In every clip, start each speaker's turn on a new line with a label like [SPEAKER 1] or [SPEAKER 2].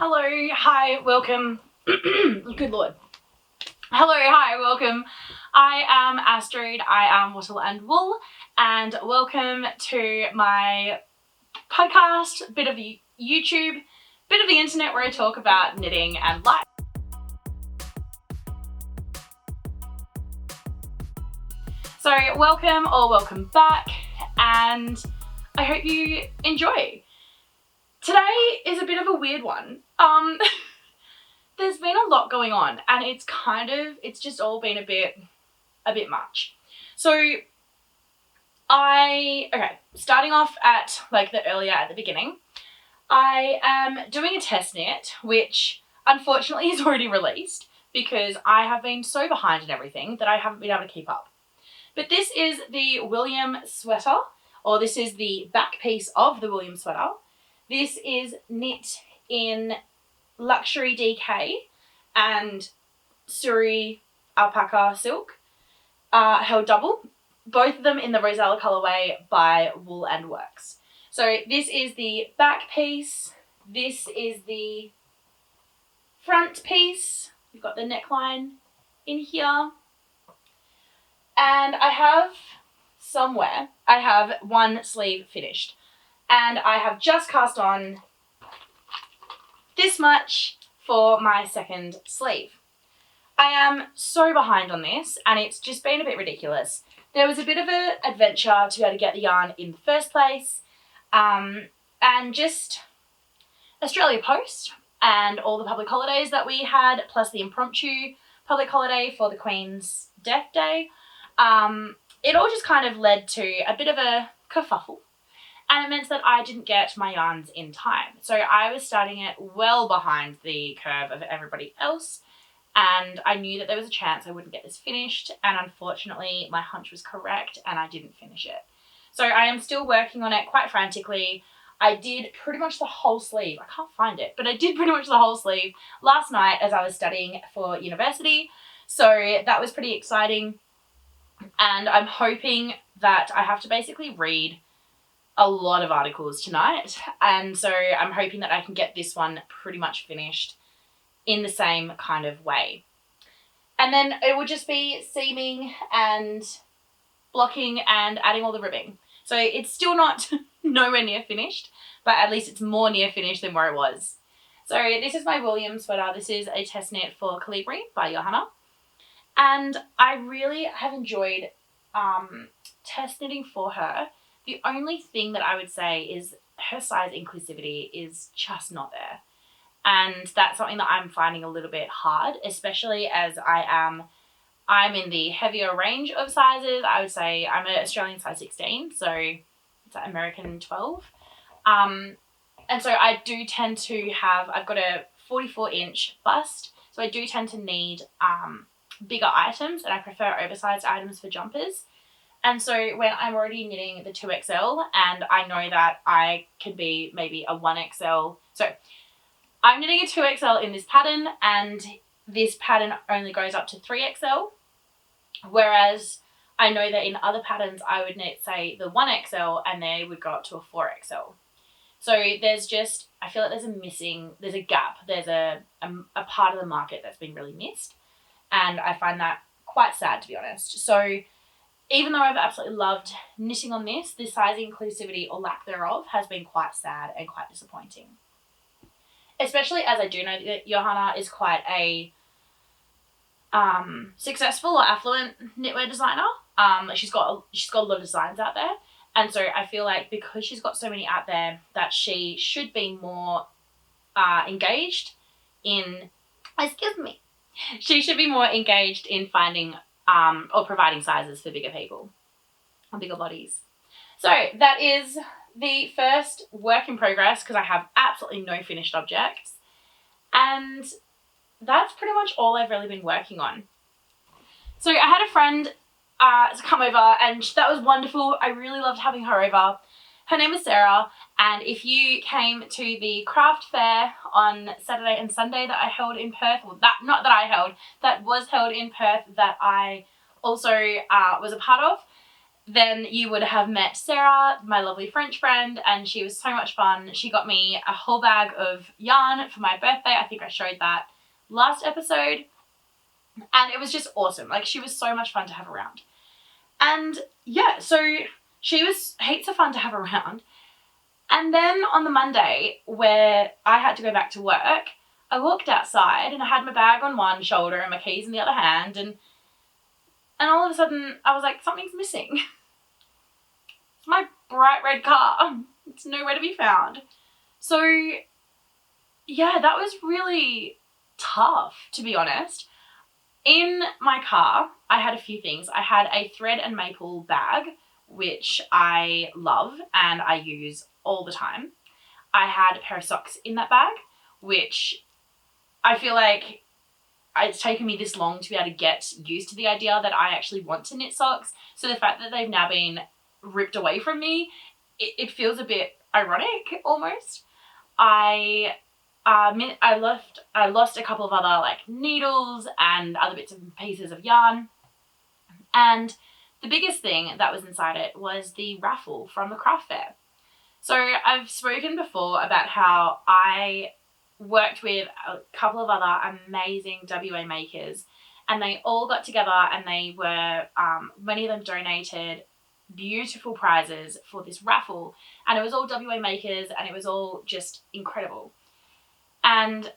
[SPEAKER 1] Hello, hi, welcome. Good lord. Hello, hi, welcome. I am Astrid, I am Wattle and Wool, and welcome to my podcast, bit of YouTube, bit of the internet where I talk about knitting and life. So welcome or welcome back, and I hope you enjoy. Today is a bit of a weird one. There's been a lot going on and it's just all been a bit much. So starting off at the beginning, I am doing a test knit, which unfortunately is already released because I have been so behind in everything that I haven't been able to keep up. But this is the William sweater, or this is the back piece of the William sweater. This is knit in luxury DK and suri alpaca silk, held double, both of them in the Rosella colourway by Wool and Works. So this is the back piece, this is the front piece, you've got the neckline in here, and I have one sleeve finished, and I have just cast on this much for my second sleeve. I am so behind on this and it's just been a bit ridiculous. There was a bit of an adventure to be able to get the yarn in the first place, and just Australia Post and all the public holidays that we had, plus the impromptu public holiday for the Queen's Death Day. It all just kind of led to a bit of a kerfuffle. And it meant that I didn't get my yarns in time. So I was starting it well behind the curve of everybody else. And I knew that there was a chance I wouldn't get this finished. And unfortunately, my hunch was correct and I didn't finish it. So I am still working on it quite frantically. I did pretty much the whole sleeve. I can't find it, but I did pretty much the whole sleeve last night as I was studying for university. So that was pretty exciting. And I'm hoping that I have to basically read a lot of articles tonight, and so I'm hoping that I can get this one pretty much finished in the same kind of way. And then it will just be seaming and blocking and adding all the ribbing. So it's still not nowhere near finished, but at least it's more near finished than where it was. So this is my William sweater. This is a test knit for Kohlibri by Johanna, and I really have enjoyed test knitting for her. The only thing that I would say is her size inclusivity is just not there. And that's something that I'm finding a little bit hard, especially as I'm in the heavier range of sizes. I would say I'm an Australian size 16, so it's like American 12. And so I do tend to I've got a 44-inch bust, so I do tend to need bigger items, and I prefer oversized items for jumpers. And so when I'm already knitting the 2XL and I know that I can be maybe a 1XL. So I'm knitting a 2XL in this pattern, and this pattern only goes up to 3XL. Whereas I know that in other patterns I would knit, say, the 1XL and they would go up to a 4XL. So I feel like there's a gap. There's a part of the market that's been really missed. And I find that quite sad, to be honest. So even though I've absolutely loved knitting on this, the size inclusivity or lack thereof has been quite sad and quite disappointing. Especially as I do know that Johanna is quite a successful or affluent knitwear designer. She's got a lot of designs out there. And so I feel like because she's got so many out there that she should be more engaged in, she should be more engaged in finding or providing sizes for bigger people, or bigger bodies. So that is the first work in progress because I have absolutely no finished objects. And that's pretty much all I've really been working on. So I had a friend come over, and that was wonderful. I really loved having her over. Her name is Sarah, and if you came to the craft fair on Saturday and Sunday that I held in Perth, that was held in Perth, that I also was a part of, then you would have met Sarah, my lovely French friend, and she was so much fun. She got me a whole bag of yarn for my birthday. I think I showed that last episode. And it was just awesome. Like, she was so much fun to have around. And yeah, so she was heaps of fun to have around. And then on the Monday, where I had to go back to work, I walked outside and I had my bag on one shoulder and my keys in the other hand, and all of a sudden I was like, something's missing. It's my bright red car. It's nowhere to be found. So yeah, that was really tough, to be honest. In my car, I had a few things. I had a thread and maple bag, which I love and I use all the time. I had a pair of socks in that bag, which I feel like it's taken me this long to be able to get used to the idea that I actually want to knit socks. So the fact that they've now been ripped away from me, it feels a bit ironic almost. I lost a couple of other like needles and other bits and pieces of yarn. And the biggest thing that was inside it was the raffle from the craft fair. So I've spoken before about how I worked with a couple of other amazing WA makers, and they all got together and they were, many of them donated beautiful prizes for this raffle, and it was all WA makers and it was all just incredible. And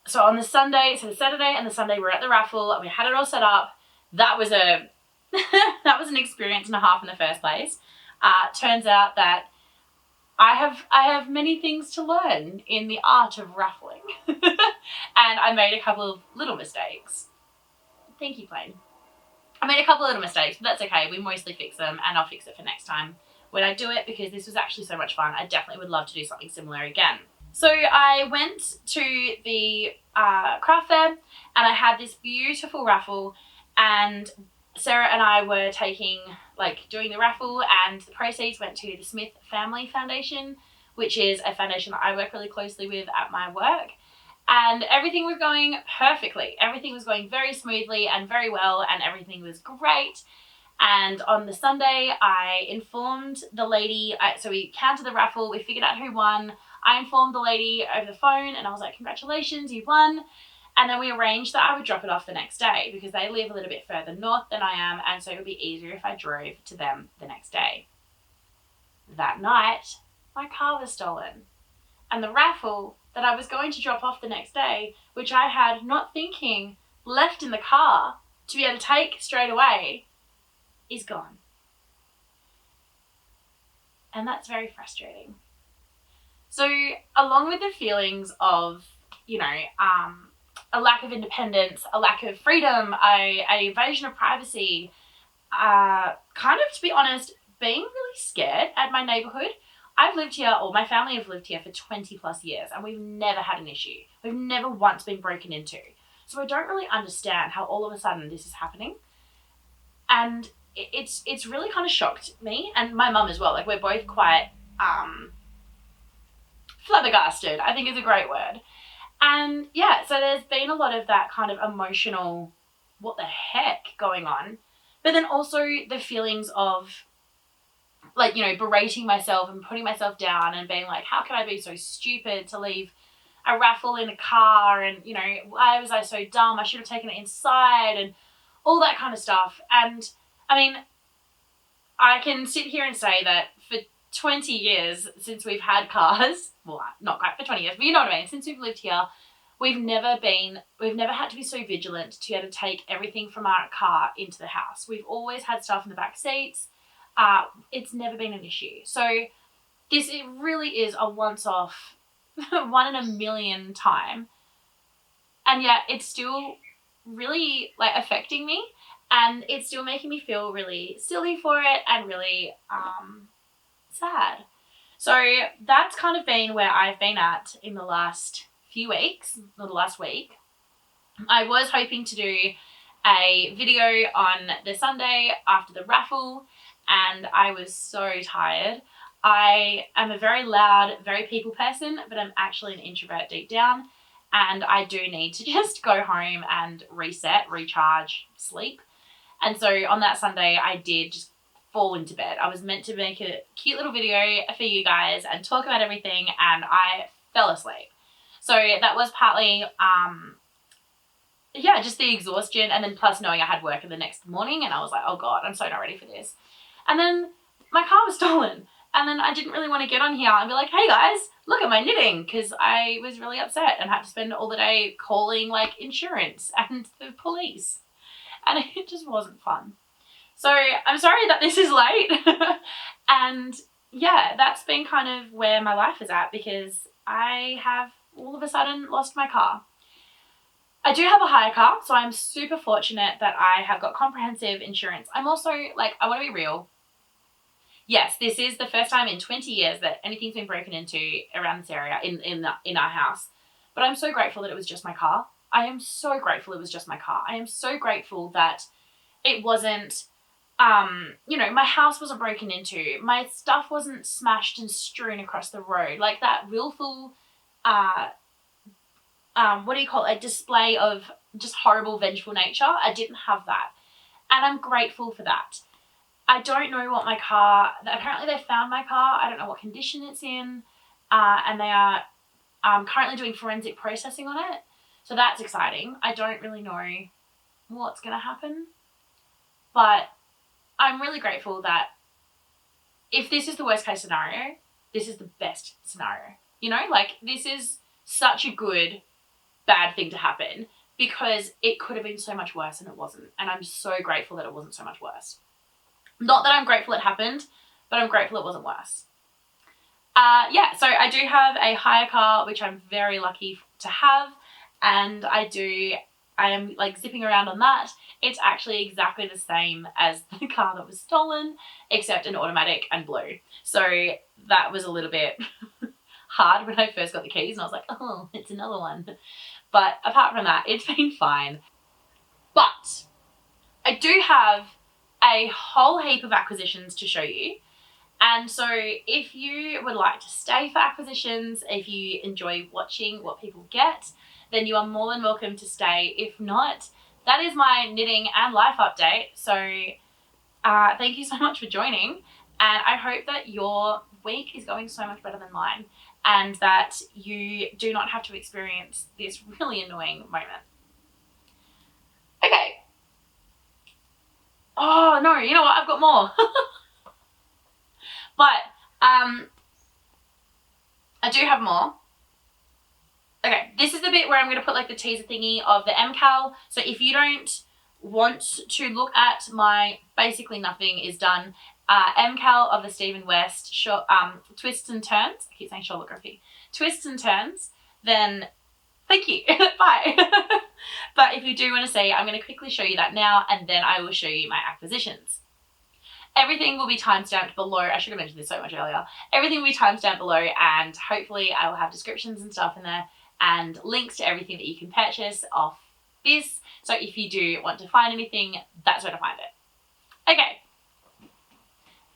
[SPEAKER 1] so on the Sunday, so the Saturday and the Sunday we're at the raffle and we had it all set up. That was that was an experience and a half in the first place. Turns out that I have many things to learn in the art of raffling. And I made a couple of little mistakes. Thank you, Plain. I made a couple of little mistakes, but that's okay. We mostly fix them and I'll fix it for next time when I do it, because this was actually so much fun. I definitely would love to do something similar again. So I went to the craft fair and I had this beautiful raffle, and Sarah and I were doing the raffle, and the proceeds went to the Smith Family Foundation, which is a foundation that I work really closely with at my work. And everything was going perfectly. Everything was going very smoothly and very well, and everything was great. And on the Sunday, I informed the lady, so we counted the raffle, we figured out who won. I informed the lady over the phone and I was like, congratulations, you won. And then we arranged that I would drop it off the next day, because they live a little bit further north than I am, and so it would be easier if I drove to them the next day. That night, my car was stolen. And the raffle that I was going to drop off the next day, which I had, not thinking, left in the car to be able to take straight away, is gone. And that's very frustrating. So along with the feelings of, a lack of independence, a lack of freedom, a invasion of privacy, kind of, to be honest, being really scared at my neighbourhood. I've lived here, or my family have lived here for 20 plus years, and we've never had an issue. We've never once been broken into. So I don't really understand how all of a sudden this is happening. And it's really kind of shocked me and my mum as well. Like, we're both quite flabbergasted, I think is a great word. And yeah, so there's been a lot of that kind of emotional, what the heck going on. But then also the feelings of, berating myself and putting myself down and being like, how can I be so stupid to leave a raffle in a car? And, why was I so dumb? I should have taken it inside, and all that kind of stuff. And I mean, I can sit here and say that for 20 years since we've had cars, well, not quite for 20 years, but you know what I mean, since we've lived here, we've never had to be so vigilant to be able to take everything from our car into the house. We've always had stuff in the back seats. It's never been an issue. So it really is a once-off, one in a million time. And yet it's still really affecting me, and it's still making me feel really silly for it and really sad. So that's kind of been where I've been at in the last few weeks, or the last week. I was hoping to do a video on the Sunday after the raffle, and I was so tired. I am a very loud, very people person, but I'm actually an introvert deep down, and I do need to just go home and reset, recharge, sleep. And so on that Sunday, I did just fall into bed. I was meant to make a cute little video for you guys and talk about everything, and I fell asleep. So that was partly, yeah, just the exhaustion, and then plus knowing I had work the next morning, and I was like, oh God, I'm so not ready for this. And then my car was stolen, and then I didn't really want to get on here and be like, hey guys, look at my knitting, because I was really upset and had to spend all the day calling like insurance and the police, and it just wasn't fun. So I'm sorry that this is late. And yeah, that's been kind of where my life is at, because I have all of a sudden lost my car. I do have a hire car, so I'm super fortunate that I have got comprehensive insurance. I'm also, like, I want to be real. Yes, this is the first time in 20 years that anything's been broken into around this area in our house. But I'm so grateful that it was just my car. I am so grateful it was just my car. I am so grateful that it wasn't, you know, my house wasn't broken into. My stuff wasn't smashed and strewn across the road. Like that willful, what do you call it? A display of just horrible, vengeful nature. I didn't have that. And I'm grateful for that. I don't know what my car, apparently they found my car. I don't know what condition it's in. And they are currently doing forensic processing on it. So that's exciting. I don't really know what's going to happen. But I'm really grateful that if this is the worst case scenario, this is the best scenario. You know, like this is such a good, bad thing to happen, because it could have been so much worse and it wasn't. And I'm so grateful that it wasn't so much worse. Not that I'm grateful it happened, but I'm grateful it wasn't worse. Yeah, so I do have a hire car, which I'm very lucky to have. And I am like zipping around on that. It's actually exactly the same as the car that was stolen, except an automatic and blue. So that was a little bit hard when I first got the keys, and I was like, oh, it's another one. But apart from that, it's been fine. But I do have a whole heap of acquisitions to show you. And so if you would like to stay for acquisitions, if you enjoy watching what people get, then you are more than welcome to stay. If not, that is my knitting and life update. So thank you so much for joining. And I hope that your week is going so much better than mine, and that you do not have to experience this really annoying moment. Okay. Oh no, you know what? I've got more. But I do have more. Okay, this is the bit where I'm going to put like the teaser thingy of the MKAL. So if you don't want to look at my basically nothing is done MKAL of the Stephen West twists and turns, I keep saying showography, twists and turns, then thank you. Bye. But if you do want to see, I'm going to quickly show you that now, and then I will show you my acquisitions. Everything will be timestamped below. I should have mentioned this so much earlier. Everything will be timestamped below, and hopefully I will have descriptions and stuff in there and links to everything that you can purchase off this. So if you do want to find anything, that's where to find it. Okay.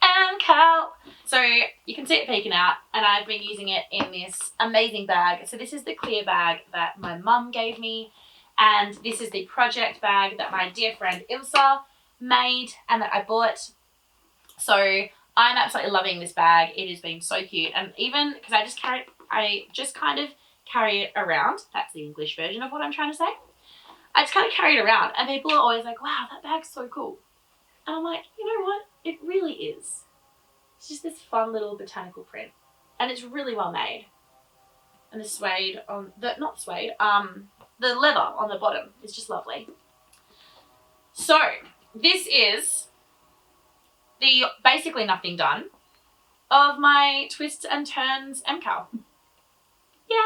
[SPEAKER 1] MKAL. So you can see it peeking out, and I've been using it in this amazing bag. So this is the clear bag that my mum gave me, and this is the project bag that my dear friend Ilsa made and that I bought. So I'm absolutely loving this bag. It has been so cute, and even because I just kind of carry it around. That's the English version of what I'm trying to say. I just kind of carry it around, and people are always like, wow, that bag's so cool. And I'm like, you know what? It really is. It's just this fun little botanical print, and it's really well made. And the suede on the, not suede, the leather on the bottom is just lovely. So this is the basically nothing done of my twists and turns MKAL. Yay!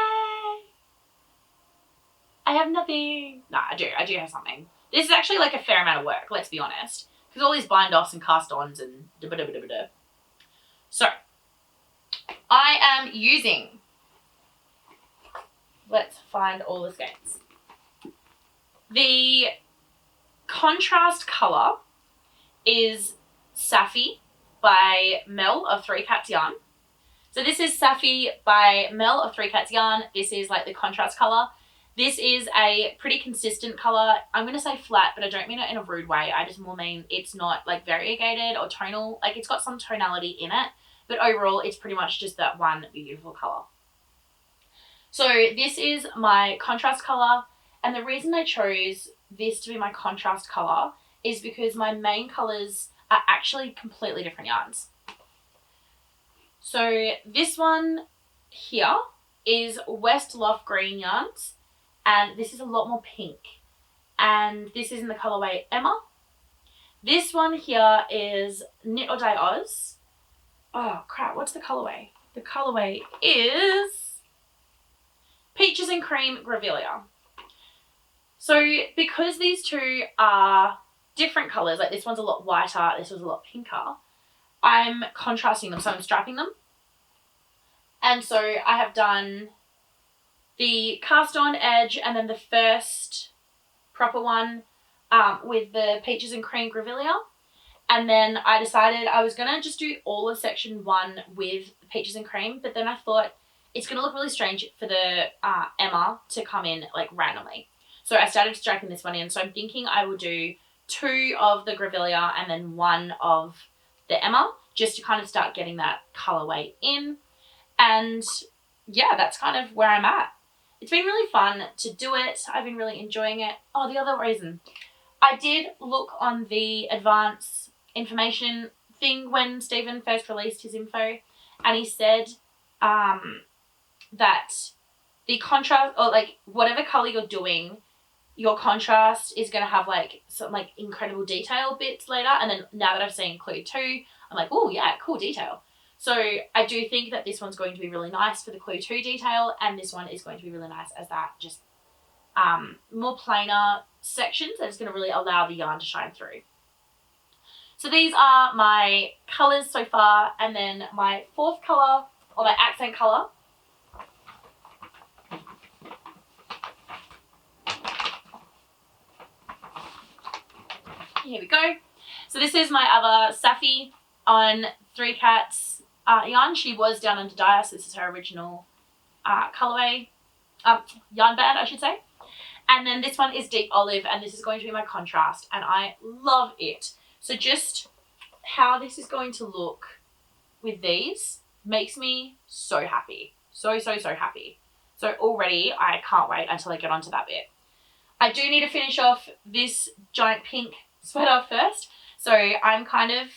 [SPEAKER 1] I have nothing. No, I do have something. This is actually like a fair amount of work, let's be honest. Because all these bind offs and cast ons and da-ba-da-ba-da-ba-da. So, I am using, let's find all the skeins. The contrast colour is Safi by Mel of Three Cats Yarn. So this is Safi by Mel of Three Cats Yarn. This is like the contrast colour. This is a pretty consistent colour. I'm going to say flat, but I don't mean it in a rude way. I just more mean it's not like variegated or tonal. Like it's got some tonality in it, but overall it's pretty much just that one beautiful colour. So this is my contrast colour, and the reason I chose this to be my contrast colour is because my main colours are actually completely different yarns. So this one here is Loft Green Yarns, and this is a lot more pink, and this is in the colourway Emma. This one here is Knit or Dye Aus. Oh crap, what's the colourway? The colourway is Peaches and Cream Grevillea. So because these two are different colours, like this one's a lot whiter, this one's a lot pinker, I'm contrasting them, so I'm strapping them. And so I have done the cast on edge and then the first proper one with the Peaches and Cream Grevillea. And then I decided I was going to just do all of section 1 with Peaches and Cream, but then I thought it's going to look really strange for the Emma to come in like randomly. So I started strapping this one in. So I'm thinking I will do 2 of the Grevillea and then 1 of the Emma, just to kind of start getting that colourway in. And yeah, that's kind of where I'm at. It's been really fun to do it. I've been really enjoying it. Oh, the other reason. I did look on the advance information thing when Stephen first released his info, and he said that the contrast, or like whatever colour you're doing, your contrast is going to have like some like incredible detail bits later. And then now that I've seen clue 2, I'm like, oh yeah, cool detail. So I do think that this one's going to be really nice for the clue 2 detail, and this one is going to be really nice as that just more plainer sections that is going to really allow the yarn to shine through. So these are my colours so far, and then my 4th colour, or my accent colour, here we go. So this is my other Safi on 3 Cats yarn. She was down under Dye Aus, so this is her original colourway, yarn band I should say. And then this one is Deep Olive, and this is going to be my contrast, and I love it. So just how this is going to look with these makes me so happy. So happy. So already I can't wait until I get onto that bit. I do need to finish off this giant pink sweater first. So I'm kind of,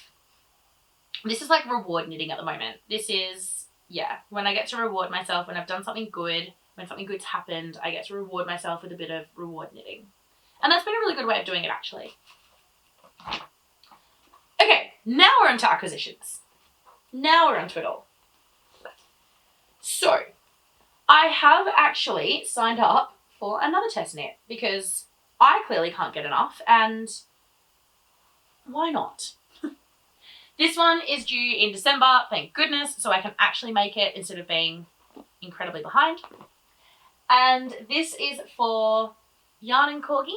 [SPEAKER 1] this is like reward knitting at the moment. This is, yeah, when I get to reward myself, when I've done something good, when something good's happened, I get to reward myself with a bit of reward knitting. And that's been a really good way of doing it actually. Okay, now we're on to acquisitions. Now we're onto it all. So, I have actually signed up for another test knit because I clearly can't get enough, and why not? This one is due in December, thank goodness, so I can actually make it instead of being incredibly behind. And this is for Yarn and Corgi.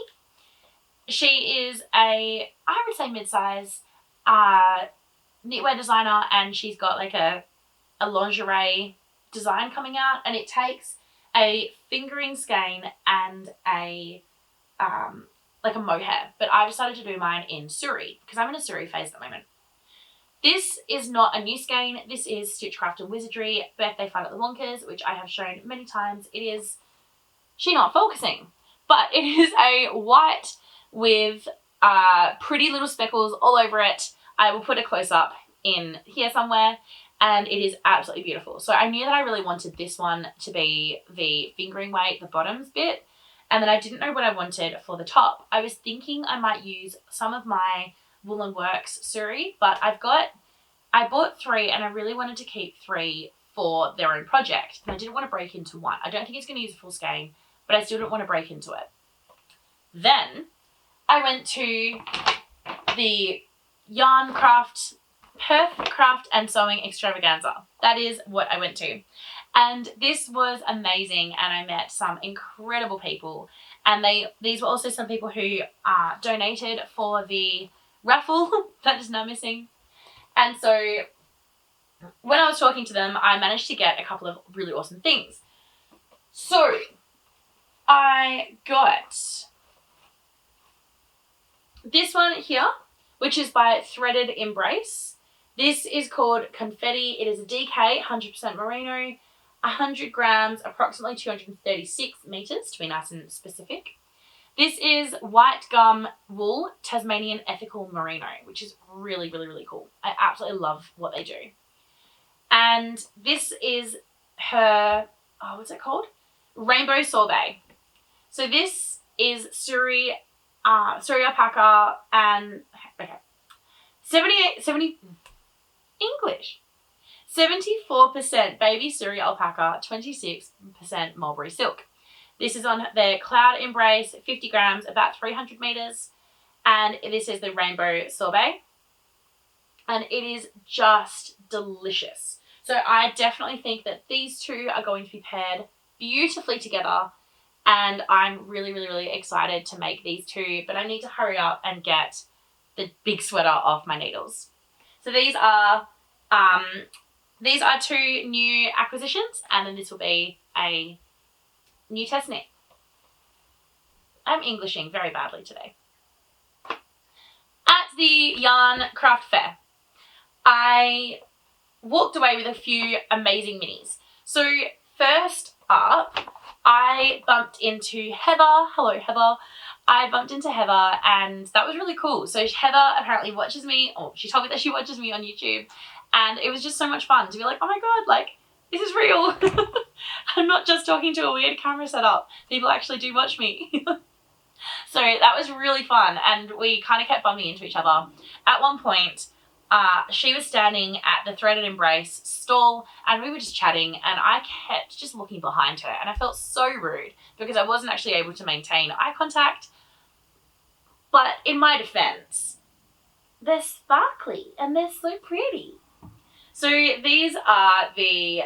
[SPEAKER 1] She is a, I would say mid-size knitwear designer, and she's got like a lingerie design coming out, and it takes a fingering skein and a like a mohair, but I decided to do mine in suri because I'm in a suri phase at the moment. This is not a new skein. This is Stitchcraft and Wizardry Birthday Fun at the Wonkas, which I have shown many times. It is, she not focusing, but it is a white with pretty little speckles all over it. I will put a close-up in here somewhere, and it is absolutely beautiful. So I knew that I really wanted this one to be the fingering weight, the bottoms bit, and then I didn't know what I wanted for the top. I was thinking I might use some of my Woolen Works suri, but I bought 3 and I really wanted to keep 3 for their own project, and I didn't want to break into one. I don't think it's going to use a full skein, but I still don't want to break into it. Then I went to the Yarn Craft, Perth Craft and Sewing Extravaganza. That is what I went to. And this was amazing, and I met some incredible people, and these were also some people who donated for the raffle that is now missing. And so when I was talking to them, I managed to get a couple of really awesome things. So I got this one here, which is by Threaded Embrace. This is called Confetti. It is a DK, 100% merino, 100 grams, approximately 236 meters to be nice and specific. This is white gum wool Tasmanian ethical merino, which is really, really, really cool. I absolutely love what they do. And this is her, what's it called? Rainbow Sorbet. So this is suri alpaca and, okay, 74% baby suri alpaca, 26% mulberry silk. This is on their Cloud Embrace, 50 grams, about 300 meters. And this is the Rainbow Sorbet. And it is just delicious. So I definitely think that these two are going to be paired beautifully together. And I'm really, really, really excited to make these two. But I need to hurry up and get the big sweater off my needles. So these are two new acquisitions. And then this will be a new test knit. I'm Englishing very badly today. At the Yarn Craft Fair, I walked away with a few amazing minis. So first up, I bumped into Heather. Hello, Heather. I bumped into Heather and that was really cool. So Heather apparently watches me, or she told me that she watches me on YouTube, and it was just so much fun to be like, oh my God, like, this is real. I'm not just talking to a weird camera setup. People actually do watch me. So that was really fun, and we kind of kept bumping into each other. At one point, she was standing at the Threaded Embrace stall and we were just chatting, and I kept just looking behind her, and I felt so rude because I wasn't actually able to maintain eye contact. But in my defense, they're sparkly and they're so pretty. So these are the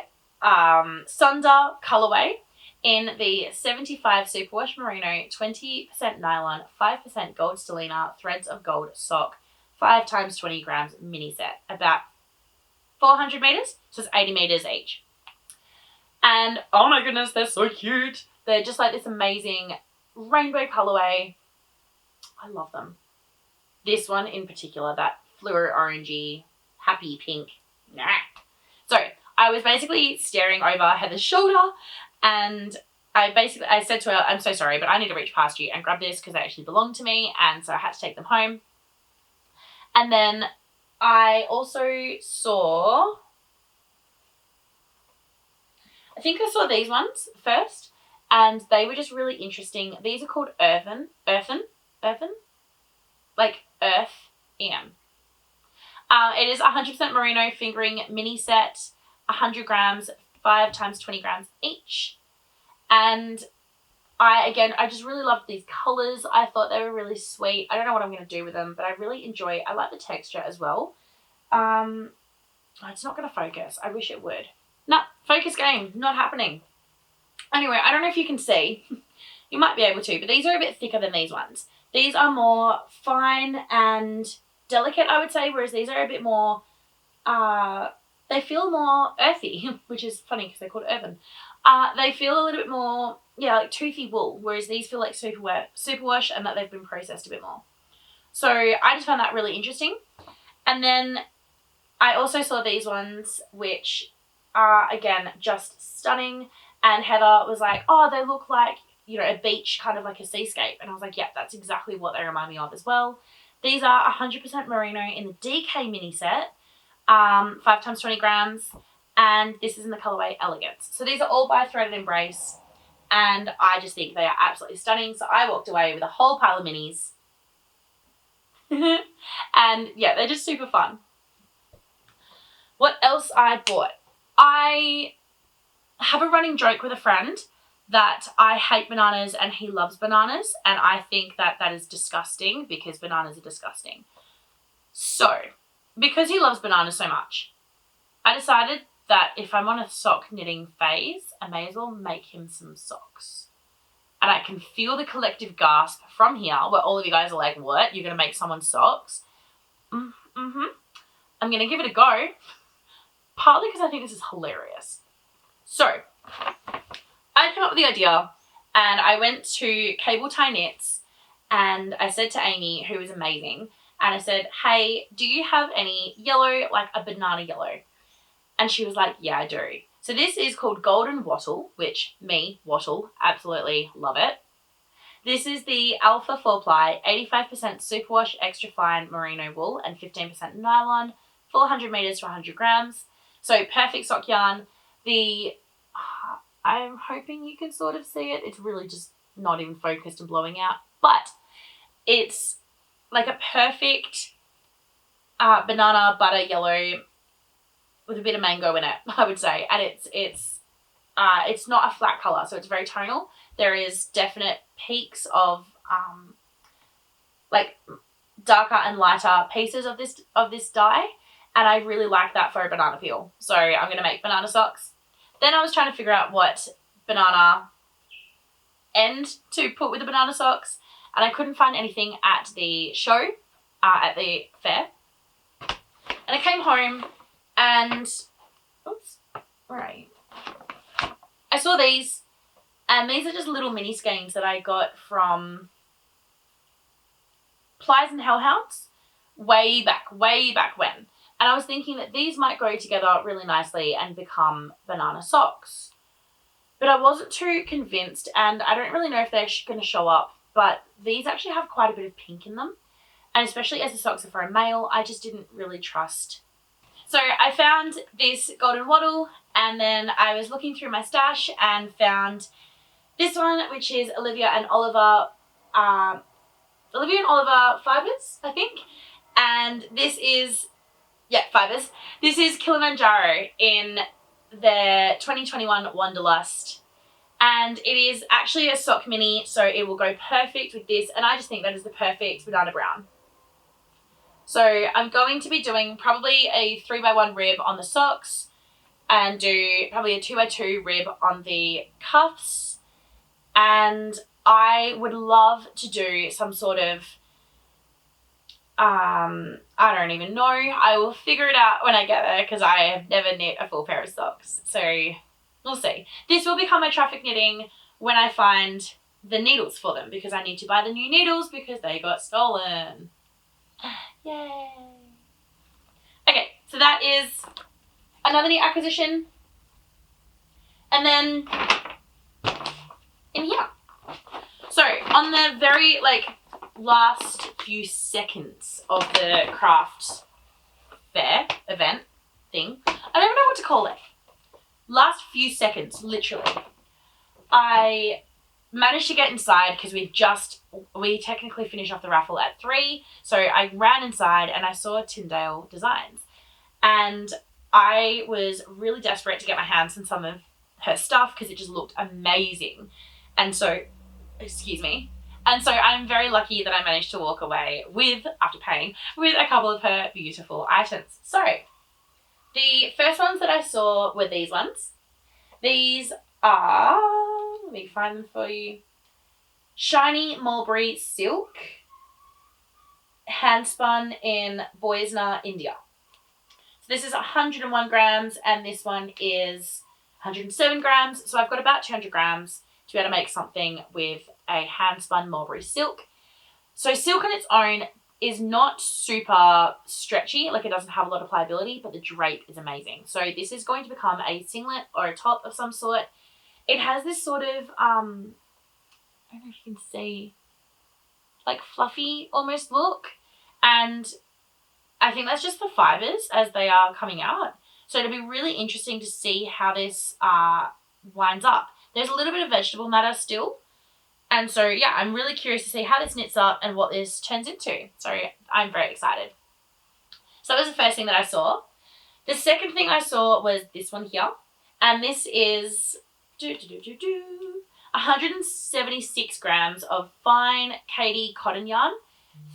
[SPEAKER 1] Sunder colourway in the 75 superwash merino, 20% nylon, 5% gold stellina, threads of gold sock, 5 times 20 grams mini set, about 400 meters, so it's 80 meters each. And oh my goodness, they're so cute. They're just like this amazing rainbow colorway. I love them. This one in particular, that fluoro orangey, happy pink. Nah. So I was basically staring over Heather's shoulder, and I said to her, I'm so sorry, but I need to reach past you and grab this because they actually belong to me, and so I had to take them home. And then I also saw, I think I saw these ones first, and they were just really interesting. These are called earthen, like earth, EM. It is 100% merino fingering mini set, 100 grams, 5 times 20 grams each. And I just really loved these colours. I thought they were really sweet. I don't know what I'm going to do with them, but I really I like the texture as well. It's not going to focus. I wish it would. No, focus game, not happening. Anyway, I don't know if you can see. You might be able to, but these are a bit thicker than these ones. These are more fine and delicate, I would say, whereas these are a bit more, they feel more earthy, which is funny because they're called earthen. They feel a little bit more, like toothy wool, whereas these feel like superwash and that they've been processed a bit more. So I just found that really interesting. And then I also saw these ones, which are, again, just stunning. And Heather was like, oh, they look like, a beach, kind of like a seascape. And I was like, yeah, that's exactly what they remind me of as well. These are 100% merino in the DK mini set, 5 times 20 grams. And this is in the colorway Elegance. So these are all by Threaded Embrace. And I just think they are absolutely stunning. So I walked away with a whole pile of minis. And yeah, they're just super fun. What else I bought? I have a running joke with a friend that I hate bananas and he loves bananas. And I think that that is disgusting because bananas are disgusting. So, because he loves bananas so much, I decided that if I'm on a sock knitting phase, I may as well make him some socks. And I can feel the collective gasp from here where all of you guys are like, what? You're going to make someone socks? Mm-hmm. I'm going to give it a go. Partly because I think this is hilarious. So, I came up with the idea And I went to Cable Tie Knits and I said to Amy, who was amazing, and I said, hey, do you have any yellow, like a banana yellow? And she was like, yeah, I do. So this is called Golden Wattle, which wattle, absolutely love it. This is the Alpha 4-ply, 85% superwash extra fine merino wool and 15% nylon, 400 meters to 100 grams. So perfect sock yarn. I'm hoping you can sort of see it. It's really just not even focused and blowing out, but it's like a perfect banana butter yellow with a bit of mango in it, I would say. And it's not a flat color, so it's very tonal. There is definite peaks of like darker and lighter pieces of this dye, and I really like that for a banana peel. So I'm going to make banana socks. Then I was trying to figure out what banana end to put with the banana socks, and I couldn't find anything at the show, at the fair. And I came home and, oops, where are you? I saw these, and these are just little mini skeins that I got from Plies and Hellhounds way back when. And I was thinking that these might go together really nicely and become banana socks. But I wasn't too convinced, and I don't really know if they're going to show up, but these actually have quite a bit of pink in them. And especially as the socks are for a male, I just didn't really trust. So I found this Golden Wattle, and then I was looking through my stash and found this one, which is Olivia and Oliver Fibers, I think. And this is, Fibers. This is Kilimanjaro in their 2021 Wanderlust. And it is actually a sock mini, so it will go perfect with this. And I just think that is the perfect banana brown. So I'm going to be doing probably a 3x1 rib on the socks and do probably a 2x2 rib on the cuffs. And I would love to do some sort of, I don't even know. I will figure it out when I get there because I have never knit a full pair of socks. So we'll see. This will become my traffic knitting when I find the needles for them, because I need to buy the new needles because they got stolen. Yay. Okay, so that is another neat acquisition. And then in here. So on the very last few seconds of the craft fair event thing, I don't even know what to call it. Last few seconds, literally. I managed to get inside because we technically finished off the raffle at 3. So I ran inside and I saw Tindale Designs. And I was really desperate to get my hands on some of her stuff because it just looked amazing. And so, excuse me. And so I'm very lucky that I managed to walk away after paying, with a couple of her beautiful items. So the first ones that I saw were these ones. These are, let me find them for you. Shiny mulberry silk, hand spun in Boisna, India. So this is 101 grams and this one is 107 grams. So I've got about 200 grams to be able to make something with a hand spun mulberry silk. So silk on its own is not super stretchy, like it doesn't have a lot of pliability, but the drape is amazing. So this is going to become a singlet or a top of some sort. It has this sort of, I don't know if you can see, like fluffy almost look. And I think that's just the fibers as they are coming out. So it'll be really interesting to see how this winds up. There's a little bit of vegetable matter still. And so, yeah, I'm really curious to see how this knits up and what this turns into. So I'm very excited. So that was the first thing that I saw. The second thing I saw was this one here. And this is 176 grams of fine Katie cotton yarn,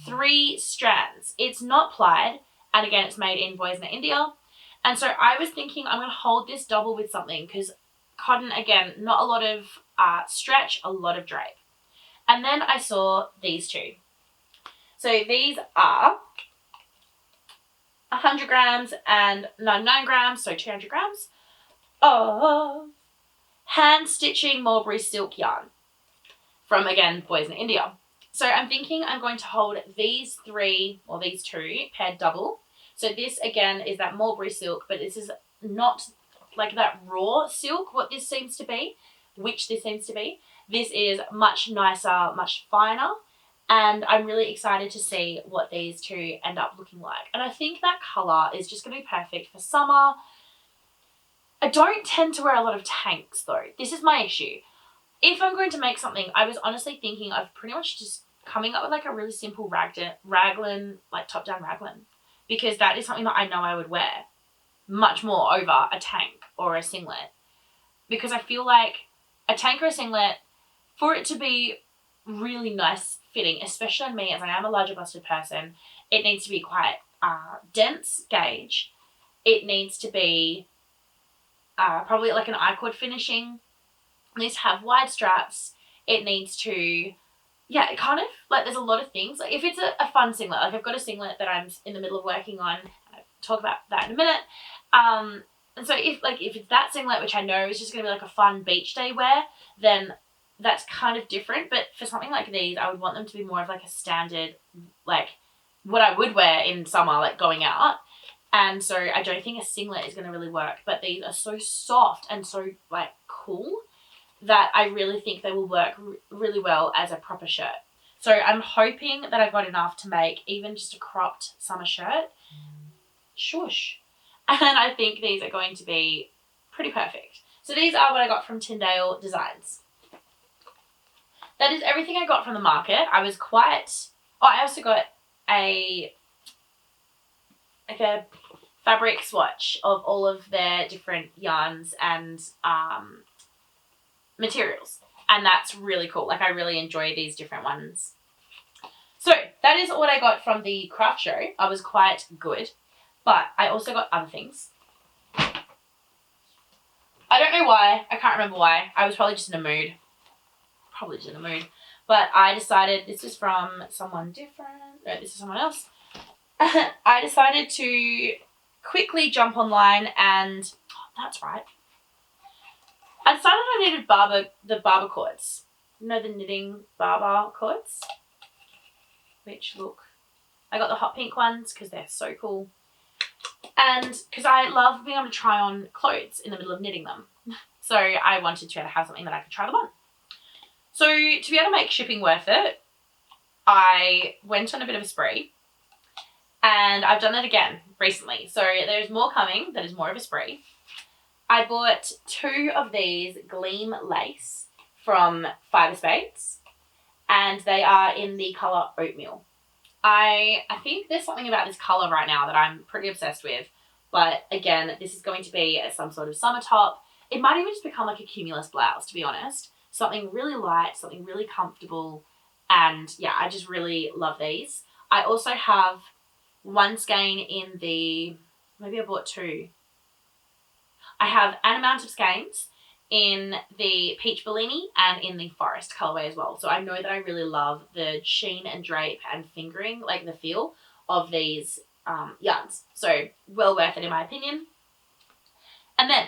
[SPEAKER 1] 3 strands. It's not plied, and again, it's made in Boisna, India. And so I was thinking I'm going to hold this double with something because cotton, again, not a lot of stretch, a lot of drape. And then I saw these two. So these are 100 grams and 99 grams, so 200 grams of hand stitching mulberry silk yarn. from, again, Boys in India. So I'm thinking I'm going to hold these two paired double. So this, again, is that mulberry silk, but this is not like that raw silk, this seems to be. This is much nicer, much finer, and I'm really excited to see what these two end up looking like. And I think that colour is just going to be perfect for summer. I don't tend to wear a lot of tanks though. This is my issue. If I'm going to make something, I was honestly thinking of pretty much just coming up with like a really simple raglan, like top-down raglan, because that is something that I know I would wear much more over a tank or a singlet, because I feel like a tank or a singlet, for it to be really nice fitting, especially on me as I am a larger busted person, it needs to be quite dense gauge. It needs to be probably like an I-cord finishing. It needs to have wide straps. It needs to, yeah, it kind of, like there's a lot of things. Like if it's a fun singlet, like I've got a singlet that I'm in the middle of working on, I'll talk about that in a minute. And so if it's that singlet, which I know is just going to be like a fun beach day wear, then that's kind of different. But for something like these, I would want them to be more of like a standard, like what I would wear in summer, like going out. And so I don't think a singlet is going to really work, but these are so soft and so like cool that I really think they will work really well as a proper shirt. So I'm hoping that I've got enough to make even just a cropped summer shirt. Shush. And I think these are going to be pretty perfect. So these are what I got from Tindale Designs. That is everything I got from the market. I also got a fabric swatch of all of their different yarns and materials. And that's really cool. Like I really enjoy these different ones. So that is what I got from the craft show. I was quite good. But I also got other things. I don't know why. I can't remember why. I was probably just in a mood. But I decided, this is from someone different. No, this is someone else. I decided to quickly jump online and, that's right. I decided I needed the barber cords. You know, the knitting barber cords? Which look, I got the hot pink ones because they're so cool. And because I love being able to try on clothes in the middle of knitting them. So I wanted to be able to have something that I could try them on. So to be able to make shipping worth it, I went on a bit of a spree. And I've done that again recently. So there's more coming. That is more of a spree. I bought 2 of these Gleam lace from Fibre Spades. And they are in the colour Oatmeal. I think there's something about this colour right now that I'm pretty obsessed with. But again, this is going to be some sort of summer top. It might even just become like a cumulus blouse, to be honest. Something really light, something really comfortable. And yeah, I just really love these. I also have one skein in the, maybe I bought 2. I have an amount of skeins in the Peach Bellini and in the Forest colourway as well. So I know that I really love the sheen and drape and fingering, like the feel of these yarns. So well worth it in my opinion. And then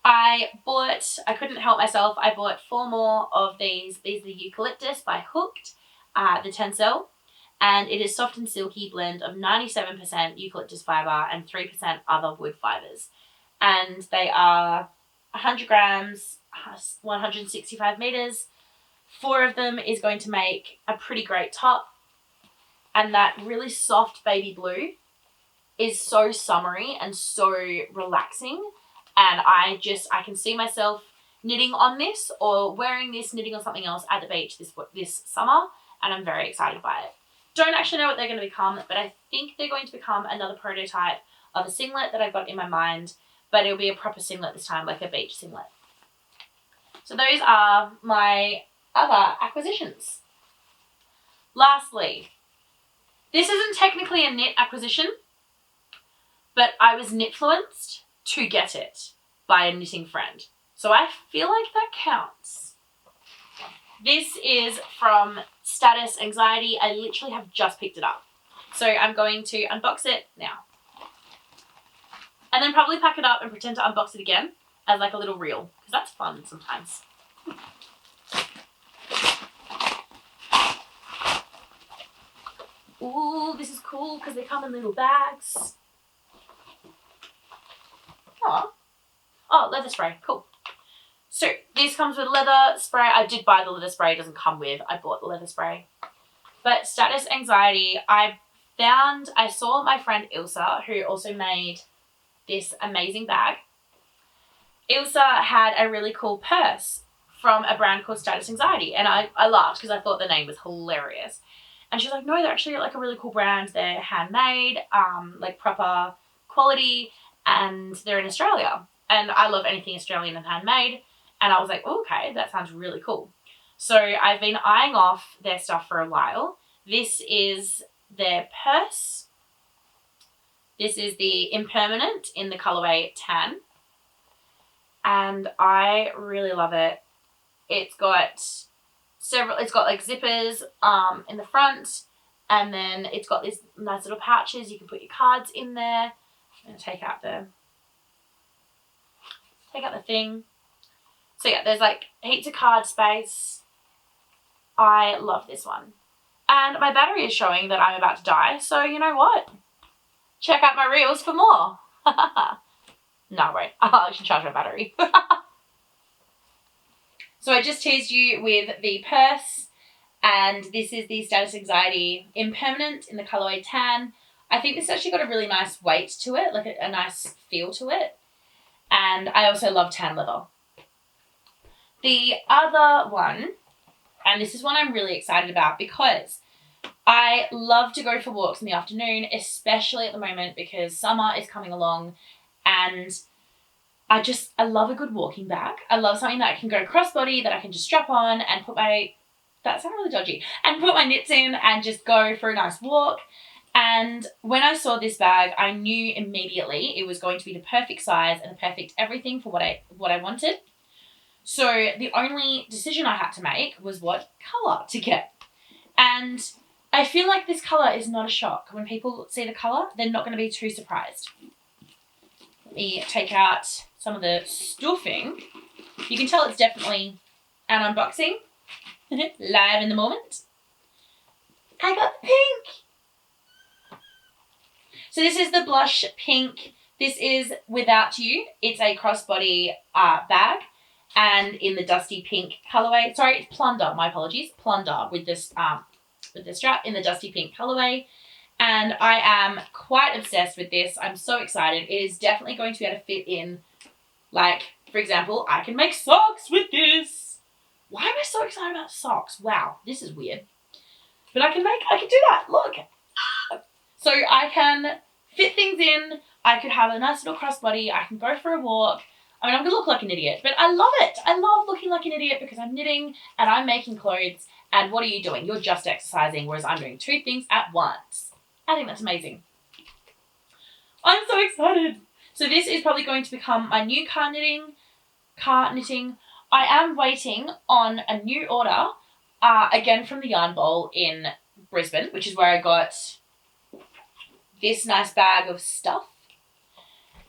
[SPEAKER 1] I couldn't help myself, I bought 4 more of these. These are the Eucalyptus by Hooked, the Tencel. And it is soft and silky blend of 97% eucalyptus fibre and 3% other wood fibres. And they are 100 grams, 165 meters. 4 of them is going to make a pretty great top. And that really soft baby blue is so summery and so relaxing. And I can see myself knitting on this or wearing this, knitting on something else at the beach this summer. And I'm very excited by it. Don't actually know what they're going to become, but I think they're going to become another prototype of a singlet that I've got in my mind. But it'll be a proper singlet this time, like a beach singlet. So those are my other acquisitions. Lastly, this isn't technically a knit acquisition, but I was Knitfluenced to get it by a knitting friend. So I feel like that counts. This is from Status Anxiety. I literally have just picked it up. So I'm going to unbox it now. And then probably pack it up and pretend to unbox it again as like a little reel, because that's fun sometimes. this is cool because they come in little bags. Oh, leather spray, cool. So this comes with leather spray. I did buy the leather spray, it doesn't come with, I bought the leather spray. But status anxiety, I saw my friend Ilsa, who also made this amazing bag. Ilsa had a really cool purse from a brand called Status Anxiety, and I laughed because I thought the name was hilarious. And she's like, no, they're actually like a really cool brand. They're handmade, like proper quality, and they're in Australia. And I love anything Australian and handmade. And I was like, oh, okay, that sounds really cool. So I've been eyeing off their stuff for a while. This is their purse. This is the Impermanent in the colourway Tan. And I really love it. It's got like zippers in the front, and then it's got these nice little pouches. You can put your cards in there. I'm going to take out the thing. So yeah, there's like heaps of card space. I love this one. And my battery is showing that I'm about to die, so you know what? Check out my reels for more. No, wait, I should charge my battery. So I just teased you with the purse, and this is the Status Anxiety Impermanent in the colourway Tan. I think this actually got a really nice weight to it, like a nice feel to it. And I also love tan leather. The other one, and this is one I'm really excited about because I love to go for walks in the afternoon, especially at the moment because summer is coming along, and I love a good walking bag. I love something that can go crossbody, that I can just strap on and put my, that sounded really dodgy, and put my knits in and just go for a nice walk. And when I saw this bag, I knew immediately it was going to be the perfect size and the perfect everything for what I wanted. So the only decision I had to make was what colour to get. And I feel like this colour is not a shock. When people see the colour, they're not going to be too surprised. Let me take out some of the stuffing. You can tell it's definitely an unboxing. Live in the moment. I got the pink. So this is the blush pink. This is Without You. It's a crossbody bag, and in the dusty pink colourway. Sorry, it's Plunder. My apologies. Plunder with this strap in the dusty pink colourway. And I am quite obsessed with this. I'm so excited. It is definitely going to be able to fit in, like, for example, I can make socks with this. Why am I so excited about socks? Wow, this is weird. But I can do that. Look. So I can fit things in. I could have a nice little crossbody. I can go for a walk. I mean, I'm going to look like an idiot, but I love it. I love looking like an idiot because I'm knitting and I'm making clothes. And what are you doing? You're just exercising, whereas I'm doing two things at once. I think that's amazing. I'm so excited. So this is probably going to become my new car knitting. I am waiting on a new order, again from the Yarn Bowl in Brisbane, which is where I got this nice bag of stuff.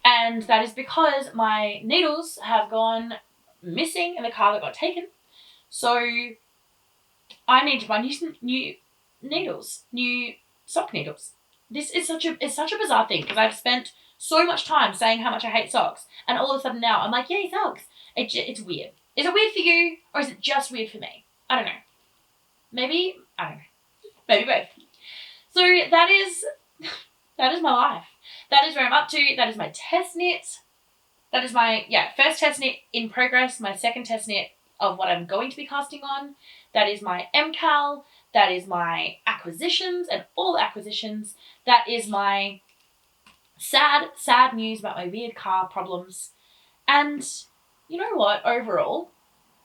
[SPEAKER 1] And that is because my needles have gone missing in the car that got taken. So I need to buy new needles, new sock needles. This is such a bizarre thing because I've spent so much time saying how much I hate socks, and all of a sudden now I'm like, yay, socks. It's weird. Is it weird for you, or is it just weird for me? I don't know. Maybe, I don't know. Maybe both. So that is my life. That is where I'm up to. That is my test knit. That is my, first test knit in progress, my second test knit of what I'm going to be casting on. That is my MKAL. That is my acquisitions and all acquisitions. That is my sad news about my weird car problems. And you know what? Overall,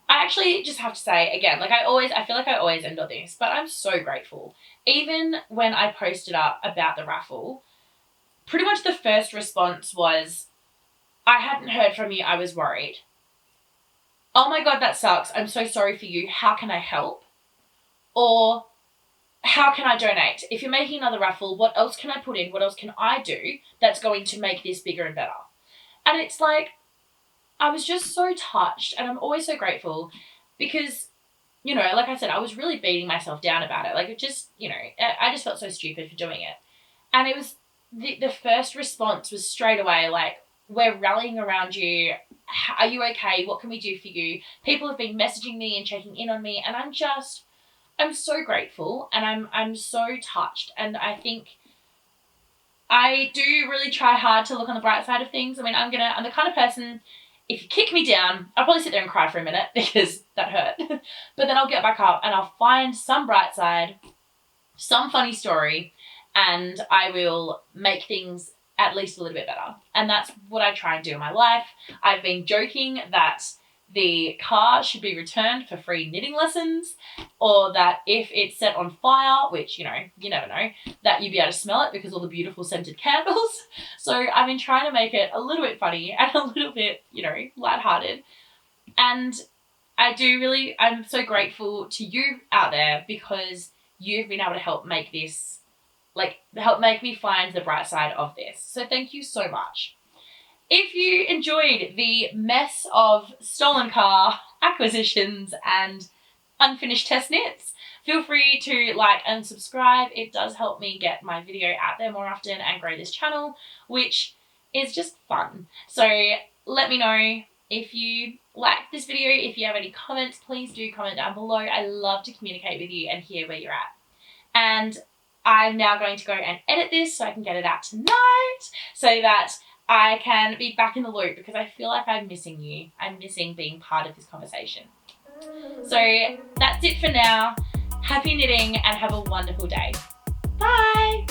[SPEAKER 1] I actually just have to say, again, like I feel like I always end on this, but I'm so grateful. Even when I posted up about the raffle, pretty much the first response was, I hadn't heard from you, I was worried. Oh my God, that sucks. I'm so sorry for you. How can I help? Or how can I donate? If you're making another raffle, what else can I put in? What else can I do that's going to make this bigger and better? And it's like, I was just so touched, and I'm always so grateful because you know, like I said, I was really beating myself down about it. Like it just, you know, I just felt so stupid for doing it. And it was, the first response was straight away like, we're rallying around you. Are you okay? What can we do for you? People have been messaging me and checking in on me, and I'm so grateful, and I'm so touched. And I think I do really try hard to look on the bright side of things. I mean, I'm the kind of person, if you kick me down, I'll probably sit there and cry for a minute because that hurt. But then I'll get back up and I'll find some bright side, some funny story, and I will make things at least a little bit better. And that's what I try and do in my life. I've been joking that the car should be returned for free knitting lessons, or that if it's set on fire, which, you know, you never know, that you'd be able to smell it because all the beautiful scented candles. So I've been trying to make it a little bit funny and a little bit, you know, lighthearted. And I'm so grateful to you out there because you've been able to help make this, like, help make me find the bright side of this. So thank you so much. If you enjoyed the mess of stolen car, acquisitions, and unfinished test knits, feel free to like and subscribe. It does help me get my video out there more often and grow this channel, which is just fun. So let me know if you like this video. If you have any comments, please do comment down below. I love to communicate with you and hear where you're at. And I'm now going to go and edit this so I can get it out tonight so that I can be back in the loop, because I feel like I'm missing you. I'm missing being part of this conversation. So that's it for now. Happy knitting and have a wonderful day. Bye!